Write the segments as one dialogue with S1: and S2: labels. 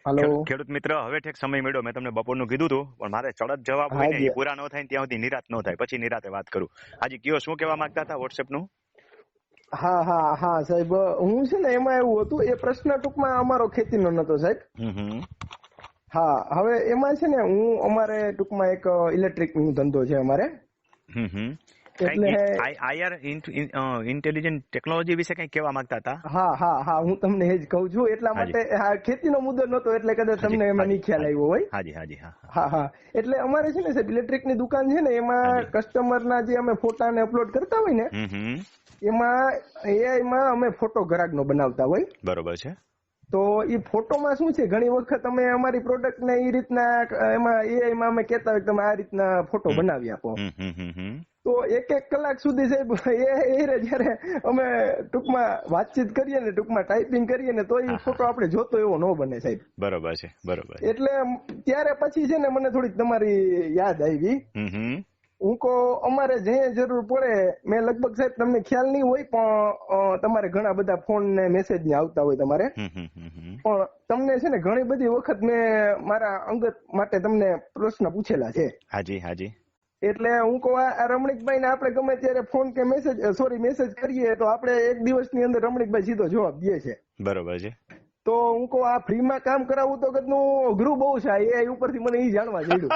S1: Hello.
S2: ખેડૂત મિત્ર, હવે ઠેક સમય મળ્યો. મેં તમને બપોરનું કીધું હતું, પણ મારે ચડત જવાબ હોય ને
S1: હાજી.
S2: એ પૂરા ન થાય ને ત્યાં સુધી નિરાત ન થાય. પછી નિરાતે વાત કરું. આજે કયો, શું કહેવા માંગતા હતા વોટ્સએપ નું?
S1: હા સાહેબ, હું છે ને એમાં એવું હતું, એ પ્રશ્ન ટૂંકમાં અમારો ખેતીનો નતો સાહેબ. હા, હવે એમાં છે ને અમારે ટૂંકમાં એક ઇલેક્ટ્રિક નો ધંધો છે અમારે. એટલે
S2: ઇન્ટેલિજન્ટ ટેકનોલોજી વિશે કઈ કહેવા માંગતા હતા?
S1: હા, હું તમને એ જ કહું છું. એટલા માટે ખેતીનો મુદ્દો નતો, એટલે કદાચ તમને એમાં નહીં ખ્યાલ આવ્યો હોય.
S2: હાજી.
S1: હા, એટલે અમારે છે ને સાહેબ ઇલેક્ટ્રિક ની દુકાન છે ને, એમાં કસ્ટમર ના જે અમે ફોટા ને અપલોડ કરતા હોય ને, એમાં એઆઈ માં અમે ફોટો ઘરાક નો બનાવતા હોય.
S2: બરોબર છે.
S1: તો એ ફોટોમાં શું છે, ઘણી વખત અમે અમારી પ્રોડક્ટ ને એ રીતના એમાં એઆઈ માં અમે કહેતા હોય કે તમે આ રીતના ફોટો બનાવી આપો. તો 1 કલાક સુધી સાહેબ એ જયારે અમે ટૂંકમાં વાતચીત કરીએ ને, ટૂંકમાં ટાઈપિંગ કરીએ ને, તો એ ફોટો આપણે જોતો એવો ન બને સાહેબ.
S2: બરોબર છે.
S1: એટલે ત્યારે પછી છે ને મને થોડીક તમારી યાદ આવી. હું કહો અમારે જે જરૂર પડે, મેં લગભગ સાહેબ તમને ખ્યાલ નહીં હોય, પણ તમારે ઘણા બધા ફોન ને મેસેજ ને આવતા હોય તમારે, પણ તમને છે ને ઘણી બધી વખત મેં મારા અંગત માટે તમને પ્રશ્ન પૂછેલા છે.
S2: હાજી.
S1: એટલે હું કહું આ રમણીકભાઈ ને આપણે ગમે ત્યારે ફોન કે મેસેજ કરીએ તો આપણે 1 દિવસની અંદર રમણીકભાઈ સીધો જવાબ દે છે.
S2: બરોબર છે.
S1: તો હું કહું આ ફ્રીમાં કામ કરાવવું તો કદનું અઘરું બહુ છે. એ ઉપરથી મને એ જાણવા મળ્યું.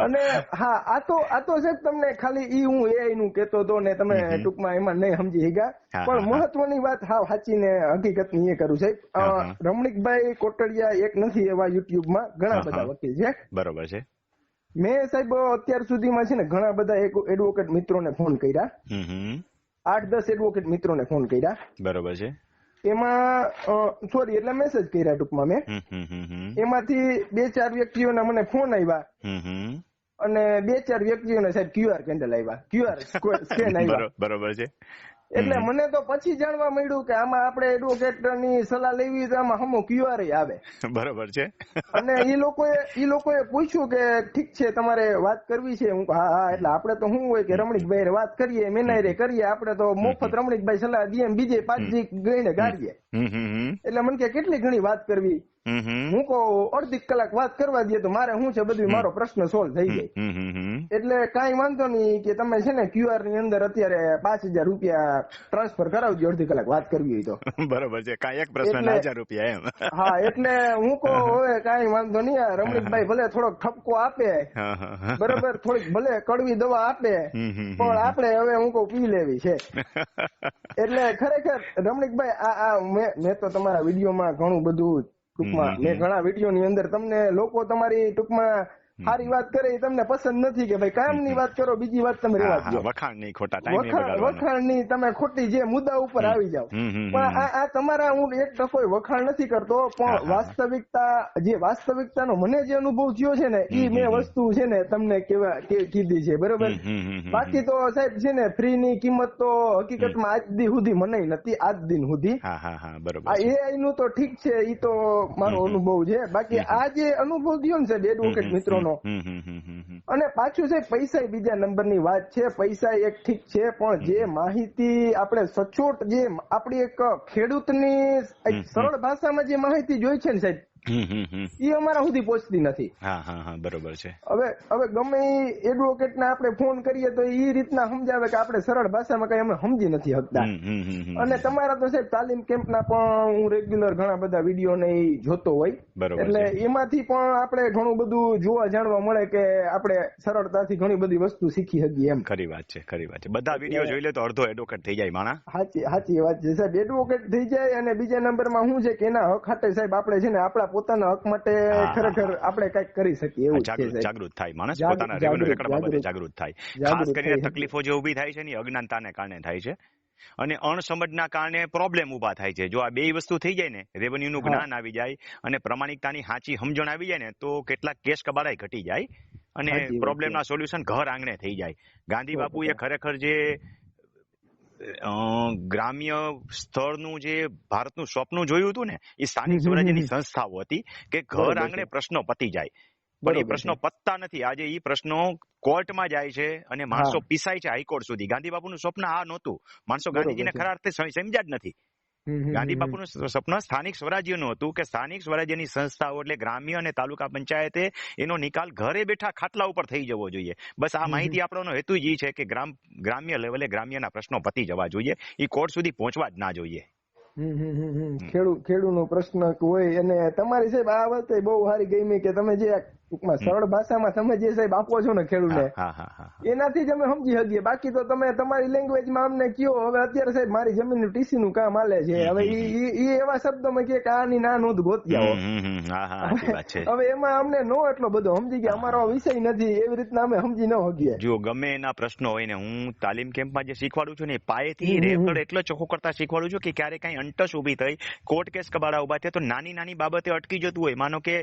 S1: અને હા, આ તો સાહેબ તમને ખાલી હું એઆઈ નું કેતો હતો ને, તમે ટૂંકમાં એમાં નહીં સમજી ગયા, પણ મહત્વની વાત હાવ સાચી ને હકીકતની એ કરું સાહેબ. રમણીકભાઈ કોટડિયા એક નથી, એવા યુટ્યુબમાં ઘણા બધા વકીલ છે.
S2: બરોબર છે.
S1: મેં સાહેબ અત્યાર સુધીમાં છે ને ઘણા બધા એડવોકેટ મિત્રોને ફોન કર્યા, 8-10 એડવોકેટ મિત્રોને ફોન કર્યા.
S2: બરોબર છે.
S1: એમાં મેસેજ કર્યા ટૂંકમાં મેં. એમાંથી 2-4 વ્યક્તિઓના મને ફોન આવ્યા, અને 2-4 વ્યક્તિઓને સાહેબ QR કેન્ડલ આવ્યા, QR સ્કેન આવ્યા.
S2: બરોબર છે.
S1: એટલે મને તો પછી જાણવા મળ્યું કે આમાં આપણે એડવોકેટ ની સલાહ લેવી તો આમાં હમો QR આવે.
S2: બરોબર છે. અને
S1: એ લોકોએ પૂછ્યું કે ઠીક છે તમારે વાત કરવી છે. હું હા, એટલે આપણે તો શું હોય કે રમણીકભાઈ વાત કરીએ, મેનાયરે કરીએ, આપણે તો મફત રમણીકભાઈ સલાહ દઈએ, બીજે 5 ગઈને ગાડીએ. એટલે મને કે કેટલી ઘણી વાત કરવી. હું કહું 1/2 કલાક વાત કરવા દઈએ તો મારે શું છે, બધું મારો પ્રશ્ન સોલ્વ થઈ જાય. એટલે કાંઈ વાંધો નહીં કે તમે છે ને QR ની અંદર અત્યારે 5,000 રૂપિયા ટ્રાન્સફર કરાવજો, 1/2 કલાક વાત કરવી હોય તો.
S2: બરોબર છે. કાંઈ એક પ્રશ્ન 1,000 રૂપિયા એમ.
S1: હા, એટલે હું કહું હવે કાંઈ વાંધો નહીં, રમણીકભાઈ ભલે થોડોક ઠપકો આપે, બરોબર, થોડીક ભલે કડવી દવા આપે, પણ આપણે હવે હું કહું પી લેવી છે. એટલે ખરેખર રમણીકભાઈ મેં તો તમારા વિડીયોમાં ઘણું બધું ટૂંકમાં, મેં ઘણા વિડીયો ની અંદર તમને લોકો તમારી ટૂંકમાં સારી વાત કરે એ તમને પસંદ નથી કે ભાઈ કામની વાત કરો, બીજી વાત તમે રેવા દો.
S2: વખાણ નહીં, ખોટા ટાઈમ નહીં બગાડવાનો.
S1: વખાણ નહીં, તમે ખોટી જે મુદ્દા ઉપર આવી જાવ. પણ આ તમારા હું એક ટકો વખાણ નથી કરતો, પણ વાસ્તવિકતાનો મને જે અનુભવ થયો છે ને, એ મેં વસ્તુ છે ને તમને કીધી છે, બરોબર. બાકી તો સાહેબ છે ને ફ્રી ની કિંમત તો હકીકતમાં આજ દી સુધી મને નથી, આજ દિન સુધી.
S2: બરોબર.
S1: એઆઈ નું તો ઠીક છે, એ તો મારો અનુભવ છે. બાકી આ જે અનુભવ થયો ને સાહેબ એડવોકેટ મિત્રોનો, અને પાછું છે પૈસા બીજા નંબરની વાત છે. પૈસા એક ઠીક છે, પણ જે માહિતી આપણે સચોટ, જે આપણી એક ખેડૂતની સરળ ભાષામાં જે માહિતી જોઈ છે ને સાહેબ, એ અમારા સુધી પહોંચતી નથી.
S2: બરોબર છે.
S1: હવે ગમે એડવોકેટ ને આપણે ફોન કરીએ તો એ રીતના સમજાવે કે આપણે સરળ ભાષામાં કઈ અમે સમજી નથી શકતા. અને તમારા તો સાહેબ તાલીમ કેમ્પના પણ હું રેગ્યુલર ઘણા બધા વિડીયો ને જોતો હોય, એટલે એમાંથી પણ આપણે ઘણું બધું જોવા જાણવા મળે કે આપણે સરળતાથી ઘણી બધી વસ્તુ શીખી શકીએ એમ.
S2: ખરી વાત છે. બધા વિડીયો જોઈ લે તો અડધો એડવોકેટ થઈ જાય માણા.
S1: સાચી વાત છે સાહેબ, એડવોકેટ થઈ જાય. અને બીજા નંબરમાં શું છે કે એના હક હાટે સાહેબ આપણે છે ને આપણા પોતાના હક માટે ખરેખર આપણે કઈક કરી શકીએ એવું છે.
S2: જાગૃત થાય માણસ, પોતાના રેવન્યુ રેકર્ડ બાબતે જાગૃત થાય. ખાસ કરીને તકલીફો જે ઉભી થાય છે ને અજ્ઞાનતાને કારણે થાય છે, અને અણસમજના કારણે પ્રોબ્લેમ ઉભા થાય છે. જો આ બે વસ્તુ થઈ જાય ને, રેવન્યુ નું જ્ઞાન આવી જાય અને પ્રમાણિકતાની સાચી સમજણ આવી જાય ને, તો કેટલાક કેસ કબાડાઈ ઘટી જાય અને પ્રોબ્લેમના સોલ્યુશન ઘર આંગણે થઈ જાય. ગાંધી બાપુએ ખરેખર જે ગ્રામ્ય સ્થળનું જે ભારતનું સ્વપ્ન જોયું હતું ને, એ સ્થાનિક સ્વરાજ્યની સંસ્થાઓ હતી કે ઘર આંગણે પ્રશ્નો પતી જાય. પણ એ પ્રશ્નો પતતા નથી. આજે એ પ્રશ્નો કોર્ટમાં જાય છે અને માણસો પીસાય છે હાઈકોર્ટ સુધી. ગાંધી બાપુનું સ્વપ્ન આ નહોતું. માણસો ગાંધીજીને ખરા અર્થે સમજ્યા જ નથી. ગાંધી બાપુનું સપનું સ્થાનિક સ્વરાજ્યનું હતું કે સ્થાનિક સ્વરાજ્યની સંસ્થાઓ એટલે ગ્રામ્ય અને તાલુકા પંચાયતે એનો નિકાલ ઘરે બેઠા ખાટલા ઉપર થઈ જવો જોઈએ. બસ આ માહિતી આપણો હેતુ જ છે કે ગ્રામ્ય લેવલે ગ્રામ્યના પ્રશ્નો પતી જવા જોઈએ, એ કોર્ટ સુધી પહોંચવા જ ના જોઈએ.
S1: ખેડૂતનો પ્રશ્ન હોય. અને તમારી સાહેબ આ વાત બહુ સારી ગઈ કે તમે જે ટૂંકમાં સરળ ભાષામાં તમે જે સાહેબ આપો છો ને ખેડૂતને, એનાથી જ અમે સમજી શકીએ. બાકી તો તમે તમારી લેંગ્વેજમાં અમને કયો. હવે અત્યારે સાહેબ મારી જમીનનું ટીસી નું કામ હાલે છે. હવે એ એવા શબ્દોમાં કે આની ના નોંધ ગોતી આવો. હવે એમાં અમને નો એટલો બધો સમજી ગયા, અમારો વિષય નથી, એવી રીતના અમે સમજી ન શકીએ.
S2: જો ગમે એના પ્રશ્નો હોય ને, હું તાલીમ કેમ્પમાં જે શીખવાડું છું ને એ પાયેથી રેકોર્ડ એટલો ચોખ્ખો કરતા શીખવાડું છું કે ક્યારે કઈ અંટસ ઉભી થઈ, કોર્ટ કેસ કબાડા ઉભા થયા તો નાની નાની બાબતે અટકી જતું હોય. માનો કે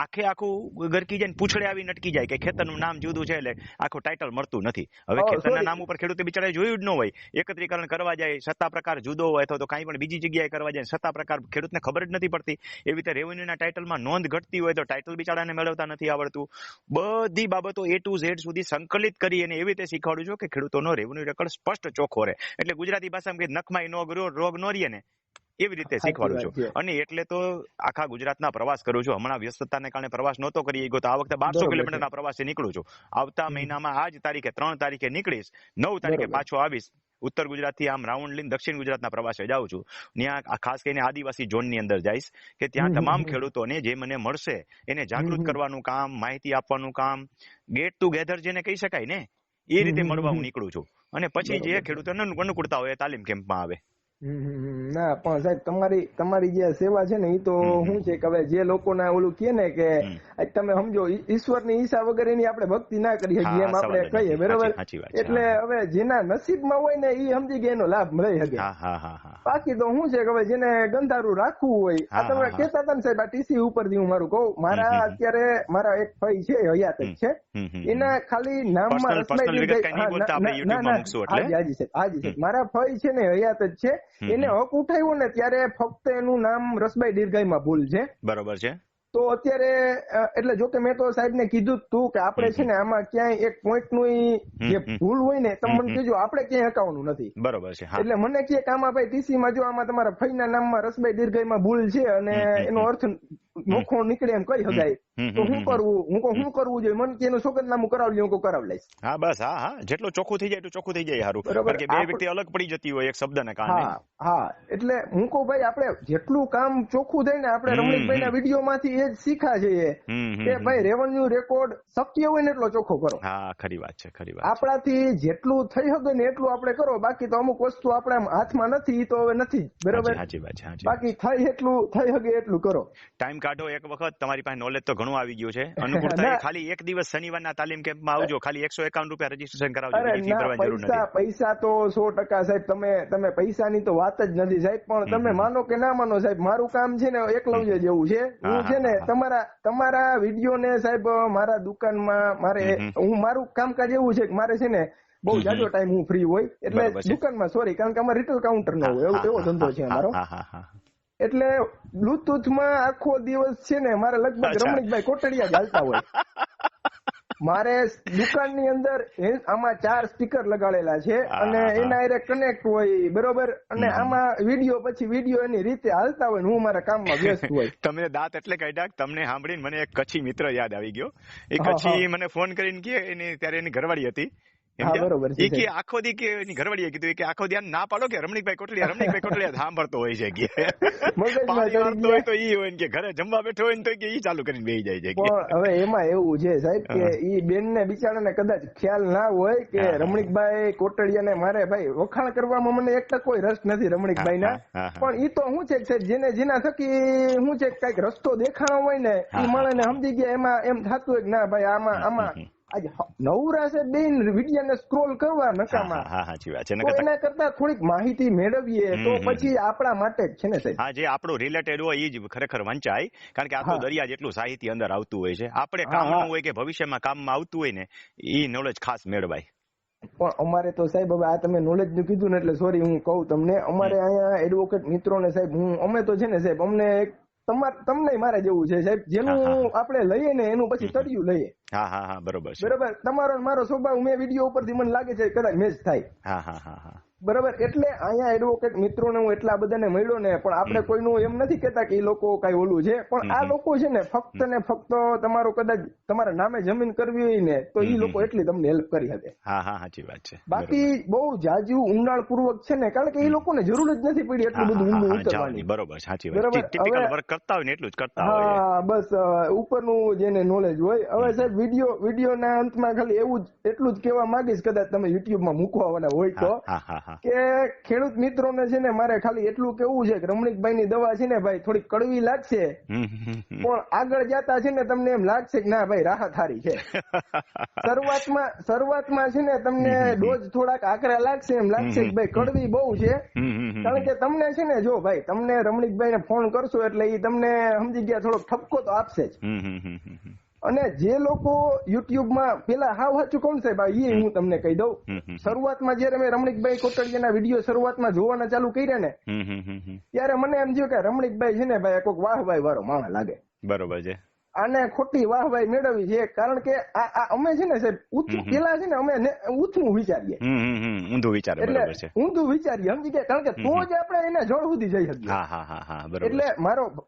S2: આખું ગરકી જાય, પૂછડે આવીને અટકી જાય કે ખેતરનું નામ જુદું છે એટલે આખું ટાઇટલ મળતું નથી. હવે ખેતરના નામ ઉપર ખેડૂતે બિચારા જોયું જ ન હોય, એકત્રીકરણ કરવા જાય સત્તા પ્રકાર જુદો હોય અથવા તો કઈ પણ બીજી જગ્યાએ કરવા જાય સત્તા પ્રકાર ખેડૂતને ખબર જ નથી પડતી. એવી રીતે રેવન્યુના ટાઇટલમાં નોંધ ઘટતી હોય તો ટાઇટલ બિચારાને મેળવતા નથી આવડતું. બધી બાબતો A to Z સુધી સંકલિત કરી અને એવી રીતે શીખવાડું છું કે ખેડૂતોનો રેવન્યુ રેકોર્ડ સ્પષ્ટ ચોખ્ખો રહે. એટલે ગુજરાતી ભાષામાં કે નખમાય રોગ નો રહે ને એવી રીતે શીખવાડું છું. અને એટલે તો આખા ગુજરાતના પ્રવાસ કરું છું. હમણાં વ્યસ્તતાને કારણે પ્રવાસ નહોતો કરી ગયો, તો આ વખતે 1200 કિલોમીટરના પ્રવાસે નીકળું છું. આવતા મહિનામાં આજ તારીખે 3 તારીખે નીકળીશ, 9 તારીખે પાછો આવીશ. ઉત્તર ગુજરાતથી આમ રાઉન્ડ લઈને દક્ષિણ ગુજરાતના પ્રવાસે જાઉં છું. ત્યાં ખાસ કરીને આદિવાસી ઝોનની અંદર જઈશ કે ત્યાં તમામ ખેડૂતોને જે મને મળશે એને જાગૃત કરવાનું કામ, માહિતી આપવાનું કામ, ગેટ ટુગેધર જેને કહી શકાય ને એ રીતે મળવા હું નીકળું છું. અને પછી જે ખેડૂતોને અનુકૂળતા હોય તાલીમ કેમ્પમાં આવે.
S1: ના પણ સાહેબ તમારી જે સેવા છે ને એ તો શું છે કે હવે જે લોકોના ઓલું કે ને કે તમે સમજો ઈશ્વરની ઈચ્છા વગર એની આપણે ભક્તિ ના કરી શકીએ એમ આપણે કહીએ, બરોબર? એટલે હવે જેના નસીબમાં હોય ને એ સમજી ગયા એનો લાભ લઈ શકે. બાકી તો શું છે કે હવે જેને ગંધારું રાખવું હોય, આ તમે કેતા હતા ને સાહેબ આ ટીસી ઉપરથી હું મારું કહું, મારા અત્યારે મારા એક ભાઈ છે હયાત જ છે, એના ખાલી નામમાં હાજી સાહેબ મારા ભાઈ છે ને હયાત જ છે, એને હક ઉઠાવ્યો ને ત્યારે ફક્ત એનું નામ રસભાઈ દીર્ઘાઈમાં ભૂલ છે.
S2: બરોબર છે.
S1: તો અત્યારે એટલે જો કે મેં તો સાહેબ ને કીધું તું કે આપણે છે ને આમાં ક્યાંય એક પોઈન્ટ નું જે ભૂલ હોય ને તમે મને કહેજો, આપણે ક્યાંય હકાવવાનું નથી.
S2: બરોબર છે.
S1: એટલે મને કહે કે આમાં ભાઈ ટીસી માં જો આમાં તમારા ફઈના નામમાં રસભાઈ દીર્ઘાઈમાં ભૂલ છે અને એનો અર્થ નોખો નીકળે એમ કઈ શકાય, તો શું કરવું જોઈએ? મને કે એનું સોગંદનામું કરાવી હું કરાવી લઈશ.
S2: હા બસ, હા જેટલું ચોખ્ખું થઈ જાય એટલું ચોખ્ખું થઈ જાય. સારું, કારણ કે બે વ્યક્તિ અલગ પડી જતી હોય એક શબ્દને કારણે.
S1: હા એટલે હું કહું ભાઈ આપણે જેટલું કામ ચોખ્ખું થાય ને, આપણે રમણીકભાઈ ના વિડીયો માંથી એ જ શીખા છીએ કે ભાઈ રેવન્યુ રેકોર્ડ શક્ય હોય ને એટલો ચોખ્ખો કરો.
S2: હા ખરી વાત છે, ખરી વાત.
S1: આપણાથી જેટલું થઈ શકે ને એટલું આપણે કરો. બાકી તો અમુક વસ્તુ આપણે હાથમાં નથી તો હવે નથી, બરોબર?
S2: સાચી વાત છે.
S1: બાકી થઈ શકે એટલું કરો.
S2: ટાઈમ કાઢો એક વખત, તમારી પાસે નોલેજ તો ઘણું આવી ગયું છે. અનુકૂળ થાય ખાલી એક દિવસ શનિવારના તાલીમ કેમ્પમાં આવજો, ખાલી 151 રૂપિયા રજીસ્ટ્રેશન કરાવજો.
S1: પૈસા તો 100% સાહેબ, તમે પૈસાની તો વાત જ નથી સાહેબ. પણ તમે માનો કે ના માનો સાહેબ, મારું કામ છે ને એકલવ્ય જેવું છે. હું છે ને તમારા વિડીયો ને સાહેબ મારા દુકાનમાં મારું કામકાજ એવું છે કે મારે છે ને બહુ જાજો ટાઈમ હું ફ્રી હોય એટલે દુકાનમાં, સોરી, કારણ કે અમારે રિટેલ કાઉન્ટર નો હોય એવો ધંધો છે અમારો. એટલે બ્લુટૂથમાં આખો દિવસ છે ને મારે લગભગ રમણીકભાઈ કોટડિયા જ હાલતા હોય. મારે દુકાનની અંદર આમાં 4 સ્પીકર લગાડેલા છે અને એના હારે કનેક્ટ હોય, બરોબર? અને આમાં વિડીયો એની રીતે હાલતા હોય ને હું મારા કામમાં વ્યસ્ત હોય.
S2: તમે દાંત એટલે કાઢ્યા, તમને સાંભળીને મને એક કચ્છી મિત્ર યાદ આવી ગયો. એ કચ્છી મને ફોન કરીને કે ત્યારે એની ઘરવાળી હતી, આખો દી કે એની ઘરવાળીએ કીધું કે આખો દી ના પાડો કે રમણીકભાઈ કોટડિયા સાંભળતો હોય છે કે પાણી વાળતો હોય તો ઈ હોય કે ઘરે જમવા બેઠો હોય તો ઈ ચાલુ કરીને બેસી જાય છે.
S1: હવે એમાં એવું છે સાહેબ કે ઈ બેન ને બિચારાને કદાચ ખ્યાલ ના હોય કે રમણીકભાઈ કોટડિયાને મારે ભાઈ વખાણ કરવામાં મને એક ટકો રસ નથી રમણીકભાઈ ના. પણ ઈ તો શું છે સાહેબ, જેના થકી શું છે કઈક રસ્તો દેખાણો હોય ને ઈ મળે સમજી ગયા, એમાં એમ થતું હોય કે ના ભાઈ આમાં આજે નવરા છે બેન વિડીયો સ્ક્રોલ કરવા નકામાં.
S2: સાચી વાત છે.
S1: એના કરતા થોડીક માહિતી મેળવીએ તો પછી આપણા માટે જ છે ને સાહેબ.
S2: હા, જે આપણું રિલેટેડ હોય એ જ ખરેખર વંચાય, કારણ કે આ તો દરિયા જેટલું સાહિત્ય અંદર આવતું હોય છે. આપણે કામનું હોય કે ભવિષ્યમાં કામમાં આવતું હોય ને એ નોલેજ ખાસ મેળવાય.
S1: પણ અમારે તો સાહેબ હવે આ તમે નોલેજ નું કીધું ને એટલે સોરી હું કહું તમને, અમારે અહીંયા એડવોકેટ મિત્રોને સાહેબ અમે તો છે ને સાહેબ અમને તમને મારે જેવું છે સાહેબ, જેનું આપણે લઈએ ને એનું પછી તળિયું લઈએ.
S2: હા બરોબર છે.
S1: બરોબર, તમારો મારો સ્વભાવ મેં વિડીયો ઉપરથી મને લાગે છે કદાચ મેચ થાય. બરાબર. એટલે અહીંયા એડવોકેટ મિત્રોને હું એટલા બધાને મળ્યો ને, પણ આપણે કોઈનું એમ નથી કહેતા કે એ લોકો કઈ ઓલું છે, પણ આ લોકો છે ને ફક્ત ને ફક્ત તમારો કદાચ તમારા નામે જમીન કરવી હોય ને તો એ લોકો એટલી તમને હેલ્પ કરી શકે.
S2: હા હા સાચી વાત છે.
S1: બાકી બહુ જાજુ ઊંડાણપૂર્વક છે ને, કારણ કે એ લોકોને જરૂર જ નથી પડી એટલું બધું ઊંડું ઉતરવાની.
S2: બરોબર સાચી વાત. ટિપિકલ વર્ક કરતા હોય ને એટલું જ કરતા હોય.
S1: હા બસ ઉપરનું જેને નોલેજ હોય. હવે સાહેબ વિડીયોના અંતમાં ખાલી એટલું જ કહેવા માંગીશ, કદાચ તમે યુટ્યુબમાં મૂકવાના હોય તો, કે ખેડૂત મિત્રોને છે ને મારે ખાલી એટલું કેવું છે કે રમણીકભાઈ ની દવા છે ને ભાઈ થોડી કડવી લાગશે, પણ આગળ જતા છે ને તમને એમ લાગશે કે ના ભાઈ રાહત સારી છે. શરૂઆતમાં છે ને તમને ડોઝ થોડાક આકરા લાગશે, એમ લાગશે કે ભાઈ કડવી બહુ છે, કારણ કે તમને છે ને જો ભાઈ તમને રમણીકભાઈ ને ફોન કરશો એટલે એ તમને સમજી ગયા થોડોક ઠપકો તો આપશે જ. અને જે લોકો યુટ્યુબમાં પેલા હાવ સાચું કોણ સાહેબ એ હું તમને કહી દઉં, શરૂઆતમાં જયારે મેં રમણીકભાઈ કોટડિયાના વિડીયો શરૂઆતમાં જોવાના ચાલુ કર્યા ને, ત્યારે મને એમ થયું કે રમણીકભાઈ છે ને ભાઈ કોઈક વાહભાઈ વાળો માણસ લાગે.
S2: બરોબર છે.
S1: આને ખોટી વાહભાઈ મેળવી છે, કારણ કે અમે છે ને સાહેબ પેલા છે ને અમે ઊંચું વિચારીએ,
S2: ઊંધું વિચારે. બરોબર છે.
S1: ઊંધું વિચારીએ, સમજી ગયા, કારણ કે તો જ આપણે એના જળ સુધી જઈ શકીએ. એટલે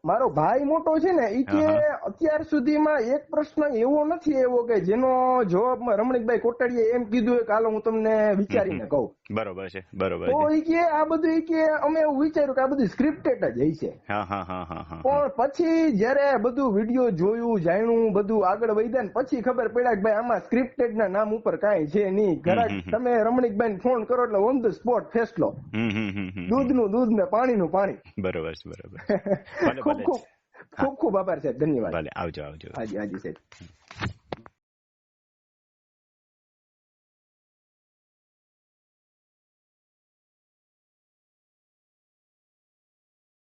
S1: મારો ભાઈ મોટો છે ને એ કે અત્યાર સુધીમાં એક પ્રશ્ન એવો નથી એવો કે જેનો જવાબ રમણીકભાઈ કોટડિયે એમ કીધું હોય કે હાલો હું તમને વિચારીને કહું.
S2: બરોબર છે. બરોબર.
S1: તો એ કે આ બધું કે અમે એવું વિચાર્યું કે આ બધું સ્ક્રિપ્ટેડ જ હશે. પણ પછી જયારે બધું વિડીયો જોયું, જાણ્યું, બધું આગળ વધ્યા ને પછી ખબર પડ્યા કે ભાઈ આમાં સ્ક્રિપ્ટેડ ના નામ ઉપર કાંઈ છે નહીં. ઘરાક તમે રમણીકભાઈ ને ફોન કરો એટલે ઓન ધ સ્પોટ ફેસલો, દૂધનું દૂધ ને પાણીનું પાણી.
S2: બરોબર છે. બરોબર.
S1: ખૂબ ખૂબ આભાર સાહેબ, ધન્યવાદ.
S2: આવજો.
S1: હાજી સાહેબ.